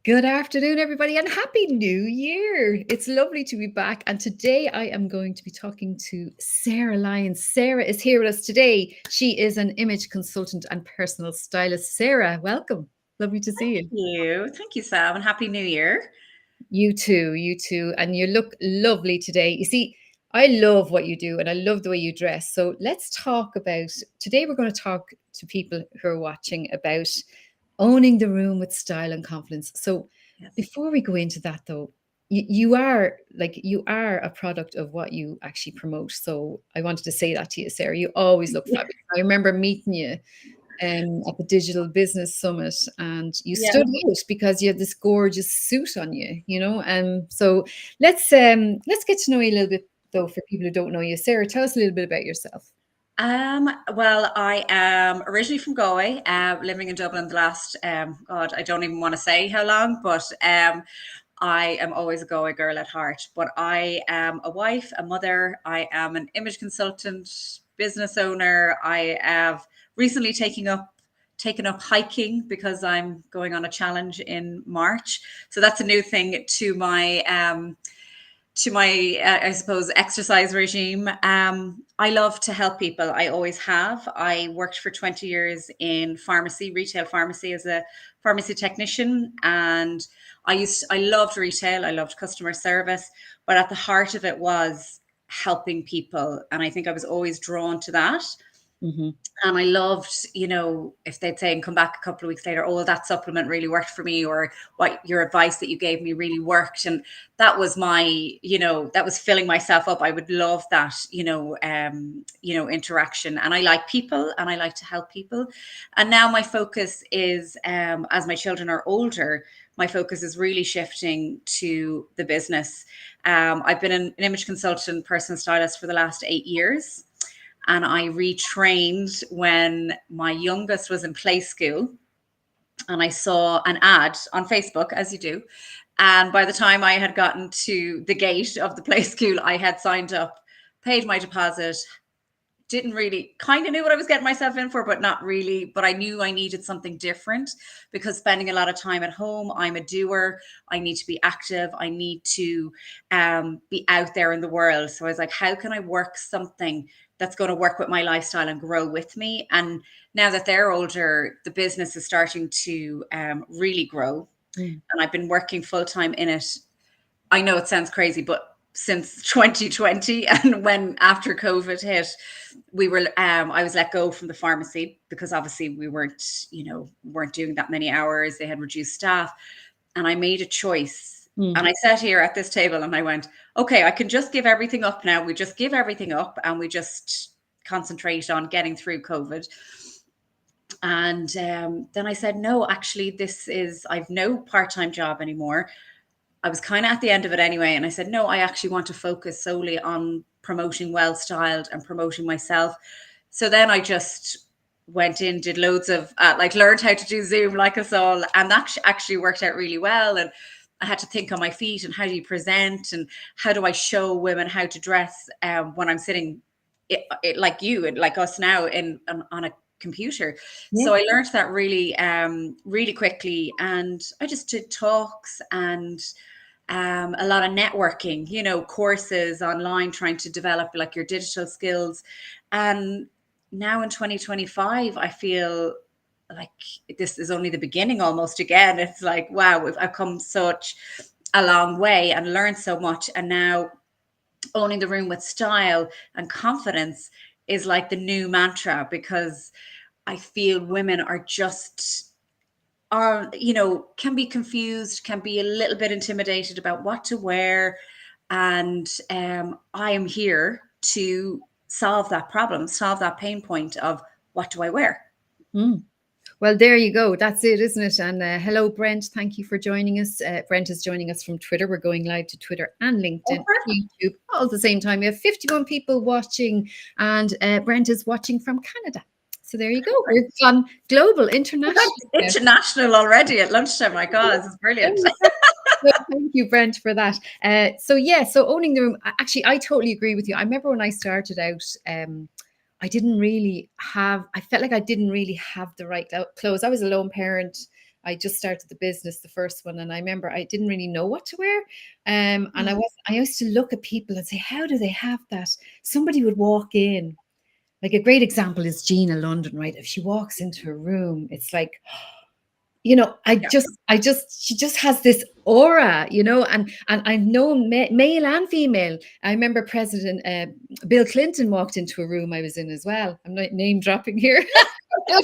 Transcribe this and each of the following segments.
Good afternoon, everybody, and Happy New Year. It's lovely to be back. And today I am going to be talking to Sarah Lyons. Sarah is here with us today. She is an image consultant and personal stylist. Sarah, welcome. Lovely to see you. Thank you, Sam, and Happy New Year. You too, you too. And you look lovely today. You see, I love what you do and I love the way you dress. So let's talk about today. We're going to talk to people who are watching about owning the room with style and confidence. So Yes. before we go into that though, you are a product of what you actually promote. So I wanted to say that to you, Sarah. You always look fabulous. I remember meeting you at the Digital Business Summit, and you Yeah. stood out because you had this gorgeous suit on you, you know. So let's get to know you a little bit though for people who don't know you. Sarah, tell us a little bit about yourself. Well, I am originally from Galway, living in Dublin the last, God, I don't even want to say how long, but I am always a Galway girl at heart. But I am a wife, a mother, I am an image consultant, business owner. I have recently taken up hiking because I'm going on a challenge in March. So that's a new thing to my I suppose exercise regime. I love to help people. I always have. I worked for 20 years in pharmacy, retail pharmacy, as a pharmacy technician, and I loved retail. I loved customer service, but at the heart of it was helping people, and I think I was always drawn to that. Hmm. And I loved, if they'd say and come back a couple of weeks later, oh, that supplement really worked for me, or what your advice that you gave me really worked. And that was that was filling myself up. I would love that, interaction. And I like people and I like to help people. And now my focus is, as my children are older, my focus is really shifting to the business. I've been an image consultant, personal stylist for the last 8 years, and I retrained when my youngest was in play school. And I saw an ad on Facebook, as you do. And by the time I had gotten to the gate of the play school, I had signed up, paid my deposit, didn't really kind of knew what I was getting myself in for, but not really. But I knew I needed something different because spending a lot of time at home, I'm a doer. I need to be active. I need to be out there in the world. So I was like, how can I work something that's going to work with my lifestyle and grow with me? And now that they're older, the business is starting to really grow. Mm. And I've been working full time in it. I know it sounds crazy, but since 2020, and when after COVID hit, I was let go from the pharmacy because obviously we weren't doing that many hours. They had reduced staff, and I made a choice. Mm. And I sat here at this table and I went, okay, I can just give everything up now. We just give everything up and we just concentrate on getting through COVID. And then I said, no, actually, I've no part-time job anymore. I was kind of at the end of it anyway. And I said, no, I actually want to focus solely on promoting well styled and promoting myself. So then I just went in, did loads of learned how to do Zoom like us all. And that actually worked out really well. And I had to think on my feet and how do you present and how do I show women how to dress when I'm sitting like you and like us now on a computer. Yeah. So I learned that really quickly, and I just did talks and a lot of networking, courses online, trying to develop like your digital skills. And now in 2025, I feel like this is only the beginning almost again. It's like, wow, I've come such a long way and learned so much. And now owning the room with style and confidence is like the new mantra, because I feel women can be confused, can be a little bit intimidated about what to wear. And I am here to solve that problem, solve that pain point of what do I wear? Mm. Well, there you go. That's it, isn't it? And hello, Brent. Thank you for joining us. Brent is joining us from Twitter. We're going live to Twitter and LinkedIn, YouTube all at the same time. We have 51 people watching, and Brent is watching from Canada. So there you go. We've gone global, international. International already at lunchtime. My God, this is brilliant. So thank you, Brent, for that. So owning the room. Actually, I totally agree with you. I remember when I started out, I felt like I didn't really have the right clothes. I was a lone parent. I just started the business, the first one, and I remember I didn't really know what to wear. And I used to look at people and say, how do they have that? Somebody would walk in. Like a great example is Gina London, right? If she walks into a room, it's like, she just has this aura, and I know male and female. I remember President Bill Clinton walked into a room I was in as well. I'm not name dropping here. Bill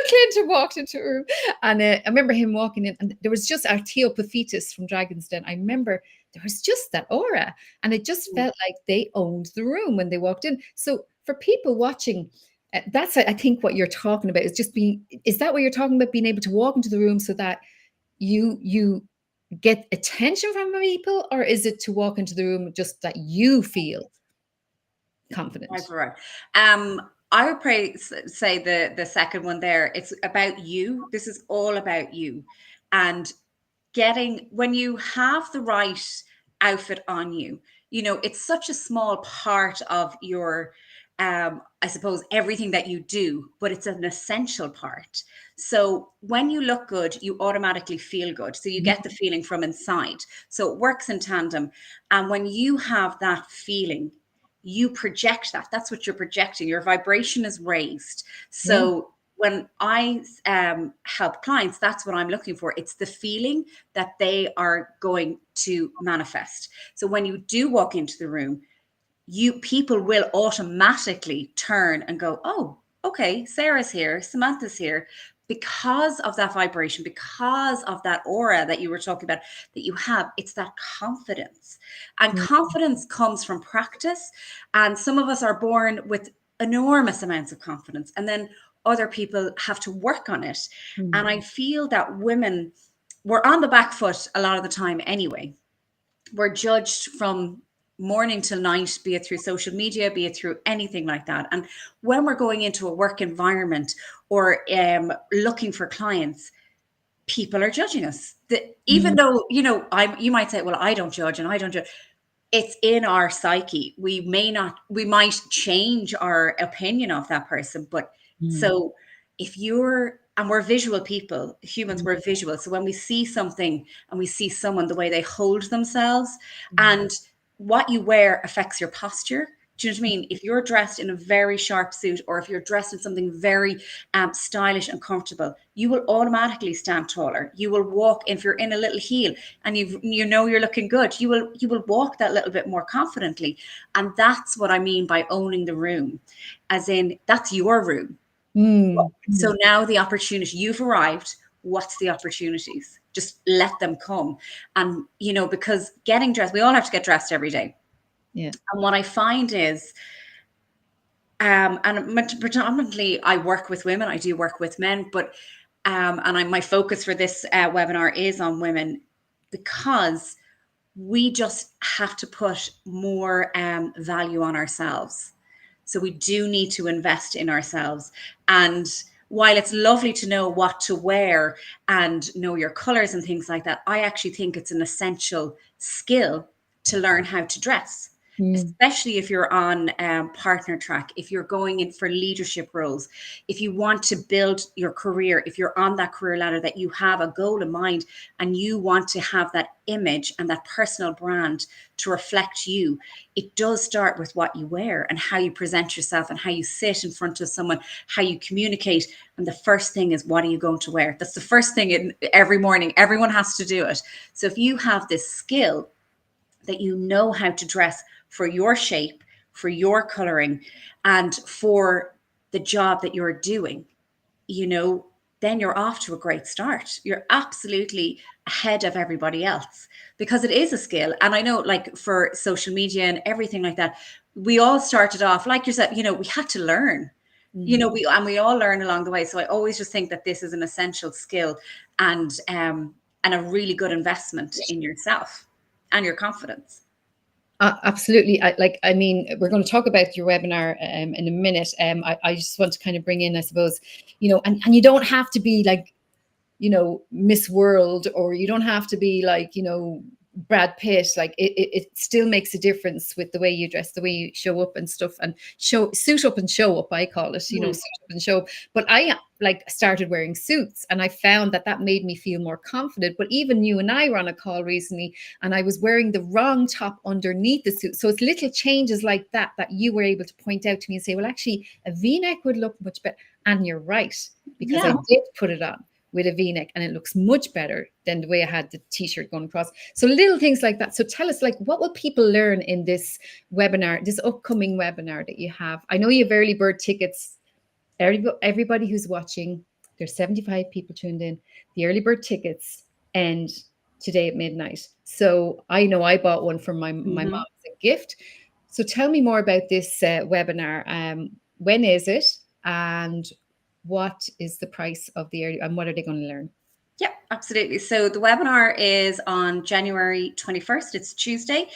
Clinton walked into a room, and I remember him walking in, and there was just Arteo Pafitis from Dragon's Den. I remember there was just that aura, and it just felt like they owned the room when they walked in. So for people watching, that's, I think, what you're talking about, is just being, is that what you're talking about, being able to walk into the room so that you get attention from people, or is it to walk into the room just that you feel confident? Right. I would probably say the second one there. It's about you. This is all about you, and when you have the right outfit on you, it's such a small part of your, I suppose, everything that you do, but it's an essential part. So when you look good, you automatically feel good. So you get the feeling from inside. So it works in tandem. And when you have that feeling, you project that. That's what you're projecting. Your vibration is raised. So when I help clients, that's what I'm looking for. It's the feeling that they are going to manifest. So when you do walk into the room, people will automatically turn and go, oh, okay, Sarah's here, Samantha's here, because of that vibration, because of that aura that you were talking about that you have. It's that confidence, and confidence comes from practice. And some of us are born with enormous amounts of confidence, and then other people have to work on it. And I feel that women, we're on the back foot a lot of the time anyway. We're judged from morning till night, be it through social media, be it through anything like that. And when we're going into a work environment or looking for clients, people are judging us. Even though, you might say, well, I don't judge and I don't judge. It's in our psyche. We might change our opinion of that person. But so and we're visual people, humans, we're visual. So when we see something and we see someone, the way they hold themselves and what you wear affects your posture. Do you know what I mean? If you're dressed in a very sharp suit, or if you're dressed in something very stylish and comfortable, you will automatically stand taller. You will walk, if you're in a little heel and you're looking good, you will walk that little bit more confidently. And that's what I mean by owning the room, as in that's your room. So now the opportunity, you've arrived. What's the opportunities? Just let them come. And, because getting dressed, we all have to get dressed every day. Yeah. And what I find is, and predominantly I work with women, I do work with men, but, my focus for this webinar is on women, because we just have to put more value on ourselves. So we do need to invest in ourselves. And while it's lovely to know what to wear and know your colors and things like that, I actually think it's an essential skill to learn how to dress, especially if you're on partner track, if you're going in for leadership roles, if you want to build your career, if you're on that career ladder, that you have a goal in mind and you want to have that image and that personal brand to reflect you. It does start with what you wear and how you present yourself and how you sit in front of someone, how you communicate. And the first thing is, what are you going to wear? That's the first thing every morning. Everyone has to do it. So if you have this skill that you know how to dress for your shape, for your coloring, and for the job that you're doing, then you're off to a great start. You're absolutely ahead of everybody else, because it is a skill. And I know, like, for social media and everything like that, we all started off, like yourself, we had to learn, we all learn along the way. So I always just think that this is an essential skill and a really good investment in yourself and your confidence. Absolutely. We're going to talk about your webinar in a minute. I just want to kind of bring in, I suppose, and you don't have to be like, Miss World, or you don't have to be like, Brad Pitt, like it still makes a difference with the way you dress, the way you show up and stuff, and suit up and show up. I call it, you know, suit up and show up. But I like started wearing suits, and I found that that made me feel more confident. But even you and I were on a call recently, and I was wearing the wrong top underneath the suit. So it's little changes like that that you were able to point out to me and say, well, actually, a V-neck would look much better. And you're right, because I did put it on with a V-neck, and it looks much better than the way I had the t-shirt going across. So little things like that. So tell us, like, what will people learn in this webinar, this upcoming webinar that you have? I know you have early bird tickets. Everybody who's watching, there's 75 people tuned in. The early bird tickets end today at midnight. So I know I bought one for my mom as a gift. So tell me more about this webinar. When is it? And what is the price of the early, and what are they going to learn? Yeah, absolutely. So the webinar is on January 21st. It's Tuesday.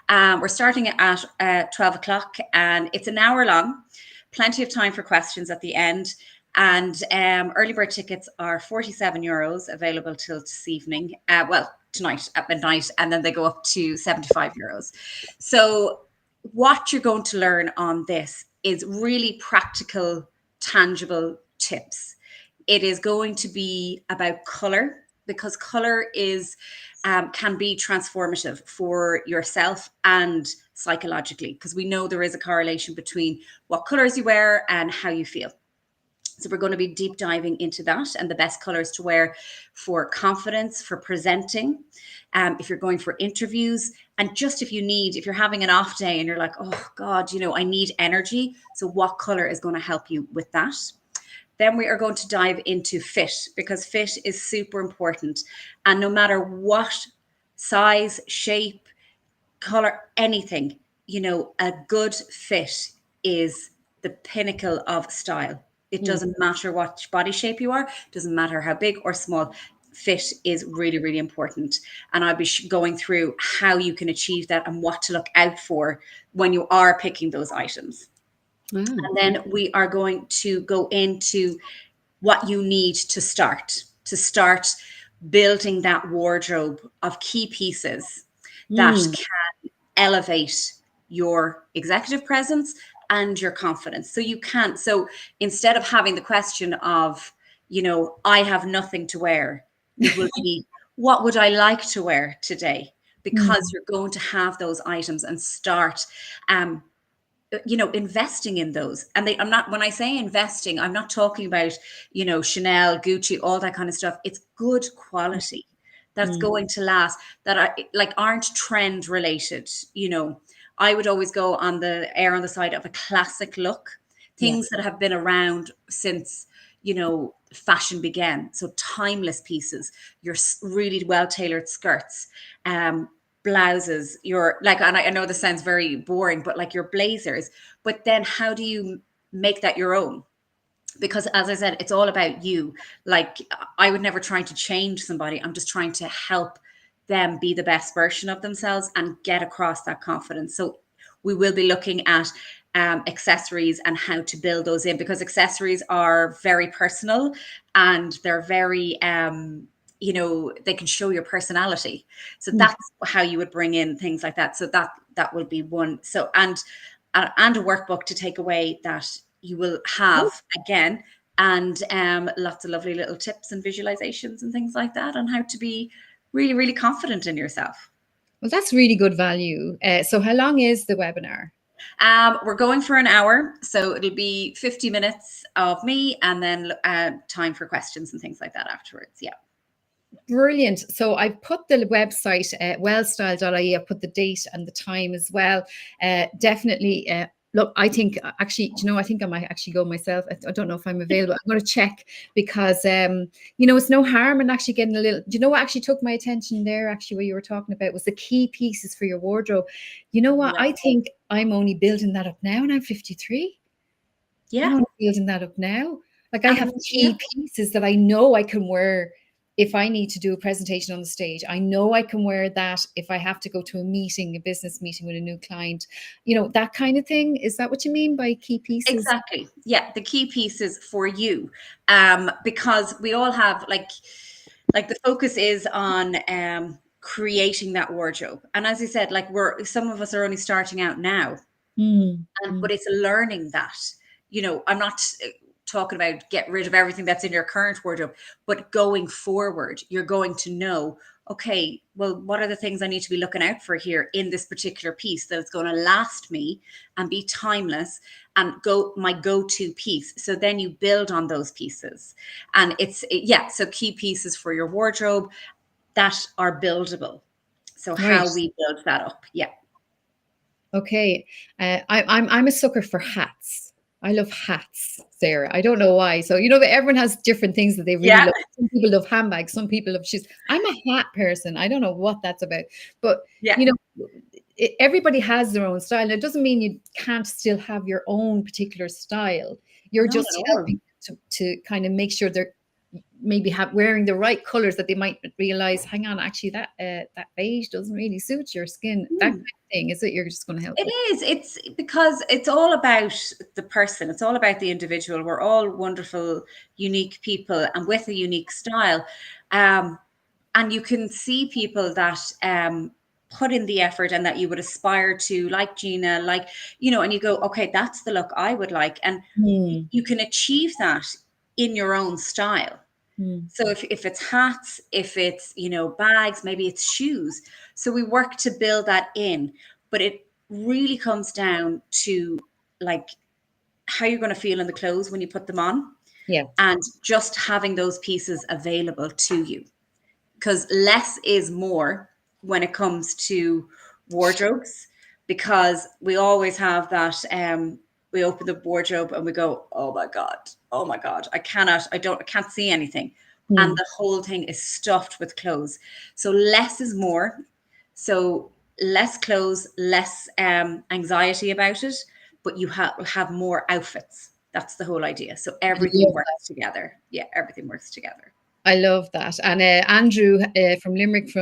We're starting at 12 o'clock, and it's an hour long. Plenty of time for questions at the end. And early bird tickets are €47 available till this evening. Tonight at midnight, and then they go up to €75. So what you're going to learn on this is really practical, tangible tips. It is going to be about color, because color is can be transformative for yourself and psychologically, because we know there is a correlation between what colors you wear and how you feel. So we're going to be deep diving into that and the best colors to wear for confidence, for presenting, if you're going for interviews, and just if you're having an off day and you're like, oh God, you know, I need energy. So what color is going to help you with that? Then we are going to dive into fit, because fit is super important. And no matter what size, shape, color, anything, you know, a good fit is the pinnacle of style. It doesn't matter what body shape you are, doesn't matter how big or small. Fit is really, really important. And I'll be going through how you can achieve that and what to look out for when you are picking those items. And then we are going to go into what you need to start building that wardrobe of key pieces that can elevate your executive presence and your confidence. So instead of having the question of, you know, I have nothing to wear, it will be, what would I like to wear today? Because you're going to have those items and start you know, investing in those. And when I say investing, I'm not talking about, you know, Chanel, Gucci, all that kind of stuff. It's good quality that's going to last, that aren't trend related. You know, I would always go on the side of a classic look, things that have been around since, you know, fashion began. So timeless pieces, your really well tailored skirts, blouses, and I know this sounds very boring, but like your blazers. But then how do you make that your own? Because as I said, it's all about you. Like, I would never try to change somebody. I'm just trying to help them be the best version of themselves and get across that confidence. So we will be looking at accessories and how to build those in, because accessories are very personal and they're very you know, they can show your personality. So that's how you would bring in things like that. So that will be one. So and a workbook to take away that you will have again, and lots of lovely little tips and visualizations and things like that on how to be really, really confident in yourself. Well, that's really good value. So how long is the webinar? We're going for an hour, so it'll be 50 minutes of me, and then time for questions and things like that afterwards. Yeah. Brilliant. So I've put the website, wellstyle.ie, I've put the date and the time as well. Definitely. Look, I think actually, you know, I think I might actually go myself. I don't know if I'm available. I'm going to check, because, you know, it's no harm in actually getting a little, do you know what actually took my attention there, actually, what you were talking about was the key pieces for your wardrobe. You know what? I think I'm only building that up now, and I'm 53. Yeah. I'm only building that up now. Like, I have key pieces that I know I can wear if I need to do a presentation on the stage. I know I can wear that if I have to go to a meeting, a business meeting with a new client, you know, that kind of thing. Is that what you mean by key pieces? Exactly. Yeah, the key pieces for you, because we all have like the focus is on creating that wardrobe. And as I said, like some of us are only starting out now, but it's learning that, I'm not talking about get rid of everything that's in your current wardrobe, but going forward, you're going to know, okay, well, what are the things I need to be looking out for here in this particular piece that's going to last me and be timeless and my go-to piece. So then you build on those pieces. And so key pieces for your wardrobe that are buildable. So how we build that up. Yeah. Okay. I'm a sucker for hats. I love hats, Sarah. I don't know why. So, everyone has different things that they really love. Some people love handbags. Some people love shoes. I'm a hat person. I don't know what that's about. But, everybody has their own style. It doesn't mean you can't still have your own particular style. You're just helping to kind of make sure they're maybe wearing the right colors that they might realize, hang on, actually that beige doesn't really suit your skin. That kind of thing. Is it you're just going to help? It is. It's because it's all about the person. It's all about the individual. We're all wonderful, unique people and with a unique style. And you can see people that put in the effort and that you would aspire to, like Gina, and you go, okay, that's the look I would like. And you can achieve that in your own style. So if it's hats, if it's, bags, maybe it's shoes. So we work to build that in, but it really comes down to like how you're going to feel in the clothes when you put them on. Yeah. And just having those pieces available to you, because less is more when it comes to wardrobes, because we always have that, we open the wardrobe and we go, oh my God, I can't see anything. And the whole thing is stuffed with clothes. So less is more. So less clothes, less anxiety about it, but you have more outfits. That's the whole idea. So everything works together. Yeah, everything works together. I love that. And Andrew from Limerick,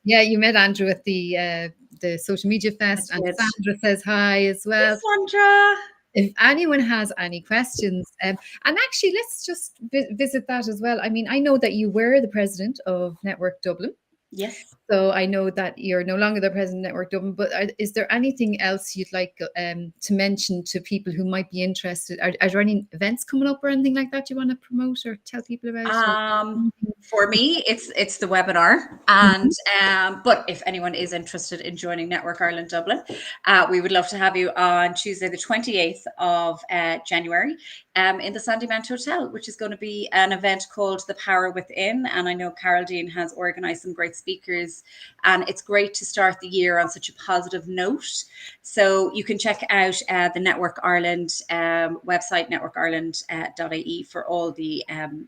you met Andrew at the social media fest, and Sandra says hi as well. Hey, Sandra. If anyone has any questions, and actually, let's just visit that as well. I mean, I know that you were the president of Network Dublin. Yes. So I know that you're no longer the president of Network Dublin, but is there anything else you'd like to mention to people who might be interested? Are there any events coming up or anything like that you want to promote or tell people about? For me, it's the webinar, and but if anyone is interested in joining Network Ireland Dublin, we would love to have you on Tuesday, the 28th of January, in the Sandymount Hotel, which is going to be an event called The Power Within. And I know Carol Dean has organised some great speakers, and it's great to start the year on such a positive note. So you can check out the Network Ireland website, networkireland.ie, for all the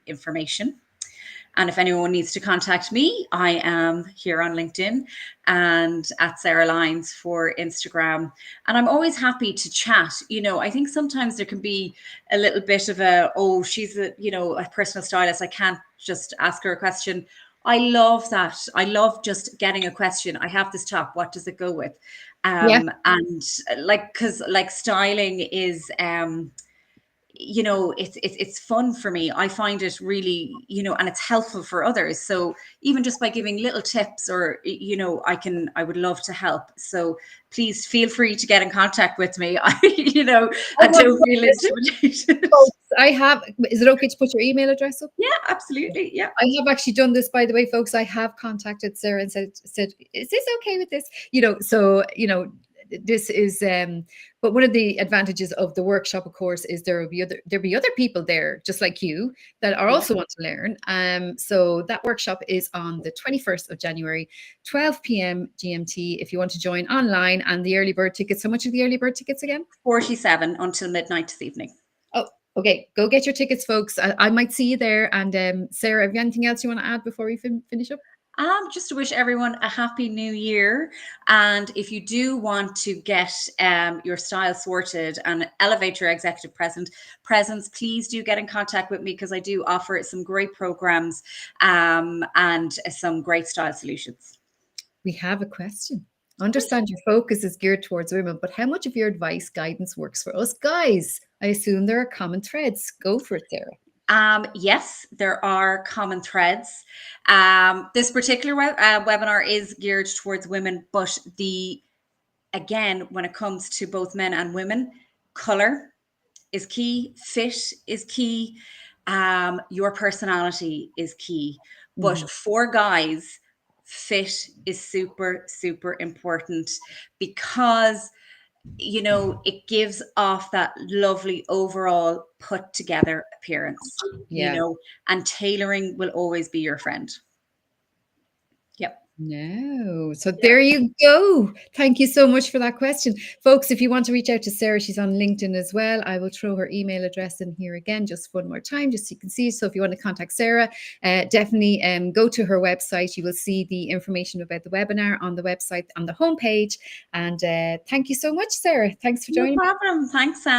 information. And if anyone needs to contact me, I am here on LinkedIn and at Sarah Lyons for Instagram. And I'm always happy to chat. I think sometimes there can be a little bit of she's a personal stylist, I can't just ask her a question. I love that. I love just getting a question. I have this top. What does it go with? And because styling is, it's fun for me. I find it really, and it's helpful for others. So even just by giving little tips or, I would love to help. So please feel free to get in contact with me. I don't feel intimidated. Is it okay to put your email address up? Yeah, absolutely. Yeah. I have actually done this, by the way, folks. I have contacted Sarah and said, is this okay with this? This is, but one of the advantages of the workshop, of course, is there'll be other people there just like you that are also want to learn. So that workshop is on the 21st of January, 12 p.m. GMT. If you want to join online, and the early bird tickets. How much are the early bird tickets again? 47 until midnight this evening. Oh, okay. Go get your tickets, folks. I might see you there. And Sarah, have you anything else you want to add before we finish up? Just to wish everyone a happy new year. And if you do want to get your style sorted and elevate your executive presence, please do get in contact with me, because I do offer some great programs and some great style solutions. We have a question. Understand your focus is geared towards women, but how much of your advice guidance works for us guys? I assume there are common threads. Go for it, Sarah. Yes, there are common threads. This particular webinar is geared towards women, but again, when it comes to both men and women, color is key, fit is key, your personality is key. But for guys, fit is super, super important, because it gives off that lovely overall put together appearance, and tailoring will always be your friend. Yep. No. So there you go. Thank you so much for that question. Folks, if you want to reach out to Sarah, she's on LinkedIn as well. I will throw her email address in here again, just one more time, just so you can see. So if you want to contact Sarah, definitely go to her website. You will see the information about the webinar on the website, on the homepage. And thank you so much, Sarah. Thanks for joining me. No problem. Thanks, Sam.